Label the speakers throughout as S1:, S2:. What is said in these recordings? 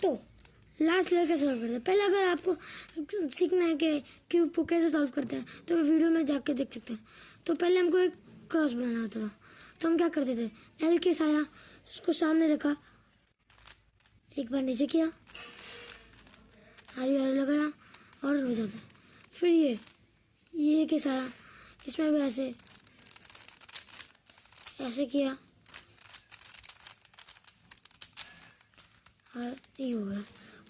S1: तो last layer कैसे solve करते हैं। पहले अगर आपको सीखना है कि क्यूब को कैसे सॉल्व करते हैं तो वीडियो में जाके देख सकते हैं। तो पहले हमको एक क्रॉस बनाना होता था, तो हम क्या करते थे, एल केस आया, उसको सामने रखा, एक बार नीचे किया, आर लगाया और हो जाता है। फिर ये केस आया, इसमें भी ऐसे किया और ये हो गया।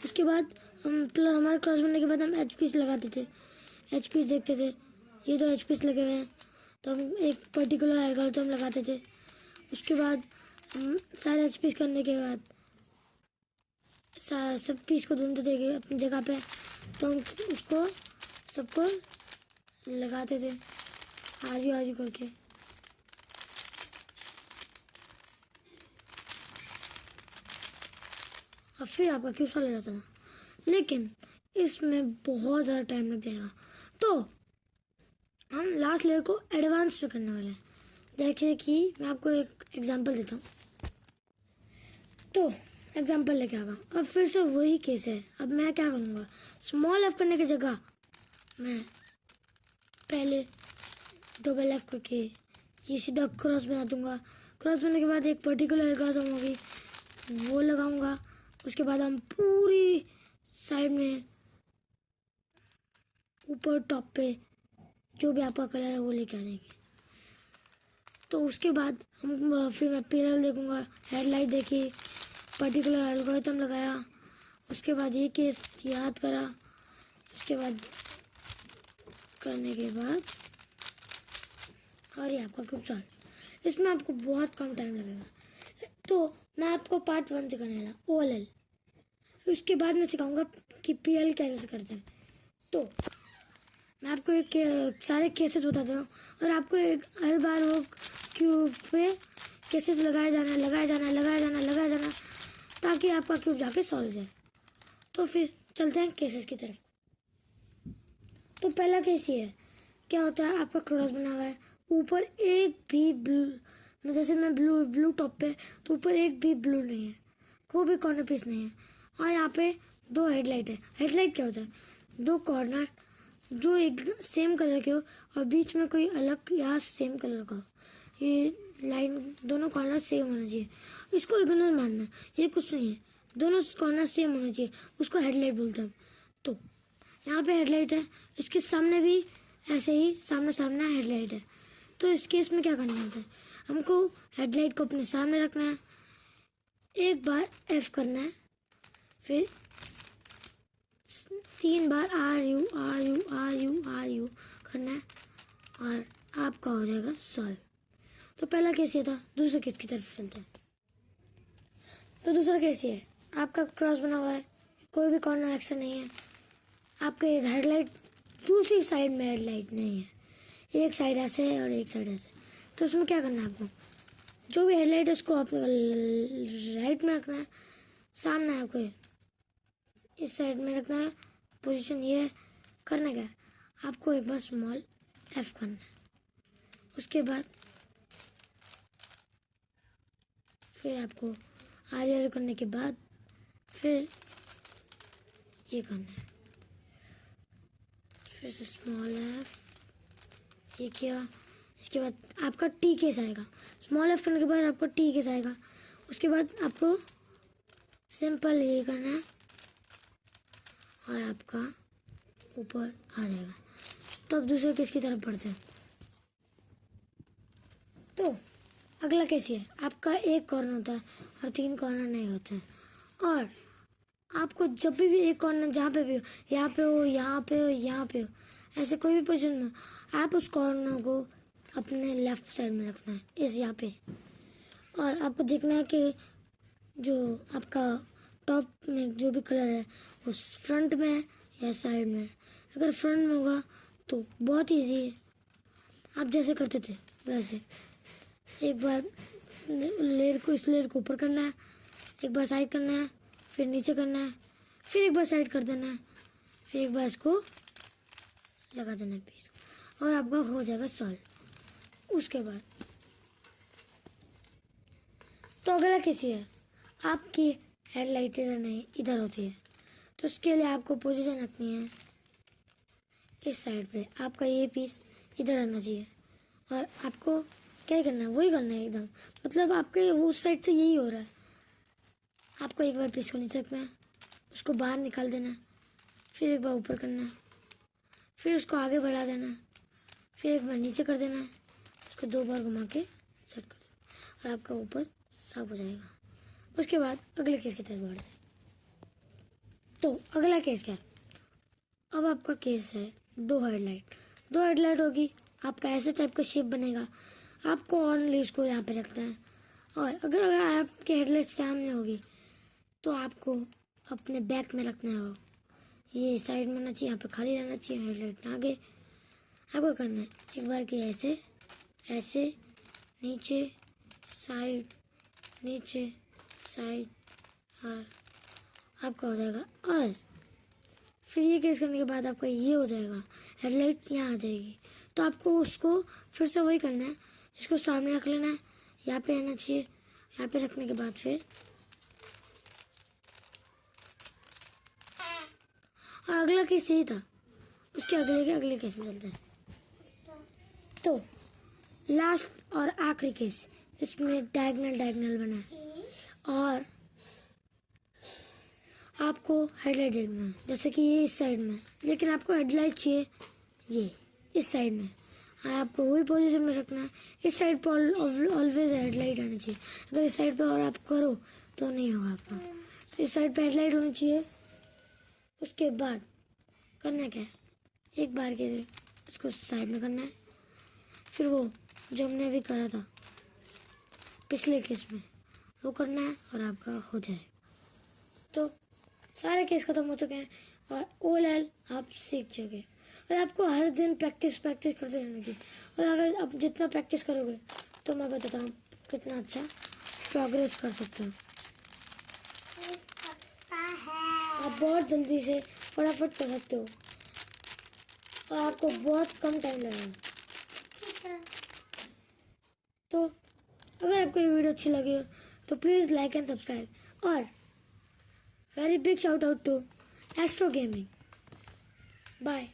S1: उसके बाद हमारा क्रॉस बनने के बाद हम एच पीस लगाते थे, एच पीस देखते थे, ये तो एच पीस लगे हुए हैं, तो हम एक पर्टिकुलर एल्गोरिथम लगाते थे। उसके बाद हम सारे एच पीस करने के बाद सब पीस को ढूंढते थे अपनी जगह पे, तो हम उसको सबको लगाते थे आजू करके। और फिर आपका क्यूब सॉल्व हो जाता था, लेकिन इसमें बहुत ज़्यादा टाइम लग जाएगा। तो हम लास्ट लेयर को एडवांस पे करने वाले हैं। जैसे कि मैं आपको एक एग्जांपल देता हूँ। तो एग्जांपल लेके आगा, अब फिर से वही केस है। अब मैं क्या करूँगा, स्मॉल एफ करने की जगह मैं पहले डबल एफ करके ये सीधा क्रॉस बना दूंगा। क्रॉस बनाने के बाद एक पर्टिकुलर एल्गोरिथम होगी वो लगाऊंगा। उसके बाद हम पूरी साइड में ऊपर टॉप पे जो भी आपका कलर है वो लेके आ जाएंगे। तो उसके बाद हम फिर मैं पैरेलल देखूंगा, हेडलाइट देखी, पर्टिकुलर एल्गोरिथम लगाया, उसके बाद ये केस याद करा, उसके बाद करने के बाद और ये आपका क्यूब सॉल्व। इसमें आपको बहुत कम टाइम लगेगा। तो मैं आपको पार्ट 1 सिखाने वाला OLL, फिर उसके बाद मैं सिखाऊंगा कि PL कैसे करते हैं। तो मैं आपको एक सारे केसेस बताता हूँ और आपको हर बार वो क्यूब पे केसेस लगाया जाना ताकि आपका क्यूब जाके सॉल्व हो जाए। तो फिर चलते हैं केसेस की तरफ। तो पहला केस ये है, क्या होता है, आपका क्रॉस बना हुआ है, ऊपर एक भी ब्लू, जैसे मैं ब्लू टॉप पे, तो ऊपर एक भी ब्लू नहीं है, कोई भी कॉर्नर पीस नहीं है, और यहाँ पे 2 हेडलाइट है। हेडलाइट क्या होता है, 2 कॉर्नर जो एक सेम कलर के हो और बीच में कोई अलग या सेम कलर का हो। ये लाइन दोनों कॉर्नर सेम होना चाहिए, इसको इग्नोर मानना है, ये कुछ नहीं है, दोनों कॉर्नर सेम होना चाहिए, उसको हेडलाइट बोलते हैं। तो यहाँ पे हेडलाइट है, इसके सामने भी ऐसे ही सामने हेडलाइट है। तो इस केस में क्या करना होता है, हमको हेडलाइट को अपने सामने रखना है, एक बार F करना है, फिर 3 बार RU करना है और आपका हो जाएगा सॉल्व। तो पहला केस ये था। दूसरे केस की तरफ चलते हैं। तो दूसरा केस ये है, आपका क्रॉस बना हुआ है, कोई भी कॉर्नर एक्शन नहीं है, आपके हेडलाइट दूसरी साइड में हेडलाइट नहीं है, एक साइड ऐसे है और एक साइड ऐसे। तो उसमें क्या करना है, आपको जो भी हेडलाइट है उसको आपने राइट में रखना है, सामने आपको इस साइड में रखना है, पोजीशन ये है। करना क्या है, आपको एक बार स्मॉल F करना है, उसके बाद फिर आपको आर करने के बाद फिर ये करना है, फिर से स्मॉल F ये किया। इसके बाद आपका T केस आएगा, स्मॉल F करने के बाद आपका T केस आएगा। उसके बाद आपको सिंपल ये करना है और आपका ऊपर आ जाएगा। तो अब दूसरे केस की तरफ बढ़ते हैं। तो अगला केस ये है, आपका एक कॉर्नर होता है और 3 कॉर्नर नहीं होते हैं, और आपको जब भी एक कॉर्नर जहाँ पे भी हो, यहाँ पे हो, यहाँ पे हो, यहाँ पे हो, ऐसे कोई भी पोजीशन में, आप उस कॉर्नर को अपने लेफ्ट साइड में रखना है, इस यहाँ पे। और आपको देखना है कि जो आपका टॉप में जो भी कलर है उस फ्रंट में है या साइड में है। अगर फ्रंट में होगा तो बहुत इजी है, आप जैसे करते थे वैसे। एक बार इस लेयर को ऊपर करना है, एक बार साइड करना है, फिर नीचे करना है, फिर एक बार साइड कर देना है, फिर एक बार इसको लगा देना है पीस, और आपका हो जाएगा सॉल्व। उसके बाद तो अगला केस है, आपकी हेडलाइट इधर नहीं, इधर होती है। तो उसके लिए आपको पोजीशन रखनी है इस साइड पे। आपका ये पीस इधर आना चाहिए और आपको क्या करना है, वही करना है एकदम। मतलब आपके उस साइड से यही हो रहा है। आपको एक बार पीस को नीचे रखना है, उसको बाहर निकाल देना है, फिर एक बार ऊपर करना है, फिर उसको आगे बढ़ा देना है, फिर एक बार नीचे कर देना है, उसको 2 बार घुमा के सेट कर देना और आपका ऊपर साफ हो जाएगा। उसके बाद अगले केस की तरफ बढ़ते हैं। तो अगला केस क्या है? अब आपका केस है 2 हेडलाइट। 2 हेडलाइट होगी, आपका ऐसे टाइप का शेप बनेगा। आपको ऑनली उसको यहाँ पे रखना है। और अगर आपकी हेडलाइट सामने होगी तो आपको अपने बैक में रखना है। ये साइड में होना चाहिए, यहाँ पे खाली रहना चाहिए, हेडलाइट आगे। आपको करना है एक बार कि ऐसे ऐसे, नीचे साइड, नीचे साइड, और आपका हो जाएगा। और फिर ये केस करने के बाद आपका ये हो जाएगा, हेडलाइट यहाँ आ जाएगी। तो आपको उसको फिर से वही करना है, इसको सामने रख लेना है, यहाँ पे आना चाहिए। यहाँ पे रखने के बाद फिर और अगला केस यही था, उसके अगले केस में चलते हैं। तो लास्ट और आखिरी केस, इसमें डायगोनल बना है और आपको हेडलाइट देखना है, जैसे कि ये इस साइड में, लेकिन आपको हेडलाइट चाहिए ये इस साइड में और आपको वही पोजीशन में रखना है। इस साइड पर ऑलवेज हेडलाइट आनी चाहिए। अगर इस साइड पे और आप करो तो नहीं होगा आपका। तो इस साइड पे हेडलाइट होनी चाहिए। उसके बाद करना क्या है, एक बार के लिए इसको साइड में करना है, फिर वो जो हमने अभी करा था पिछले केस में वो करना है और आपका हो जाए। तो सारे केस खत्म हो चुके हैं और OLL आप सीख चुके। और आपको हर दिन प्रैक्टिस करते रहना चाहिए। और अगर आप जितना प्रैक्टिस करोगे तो मैं बताता हूँ कितना अच्छा प्रोग्रेस कर सकते हो। आप बहुत जल्दी से फटाफट कर सकते हो और आपको बहुत कम टाइम लगेगा। तो अगर आपको ये वीडियो अच्छी लगी हो तो प्लीज़ लाइक एंड सब्सक्राइब। और very big shout out to Astro Gaming. Bye.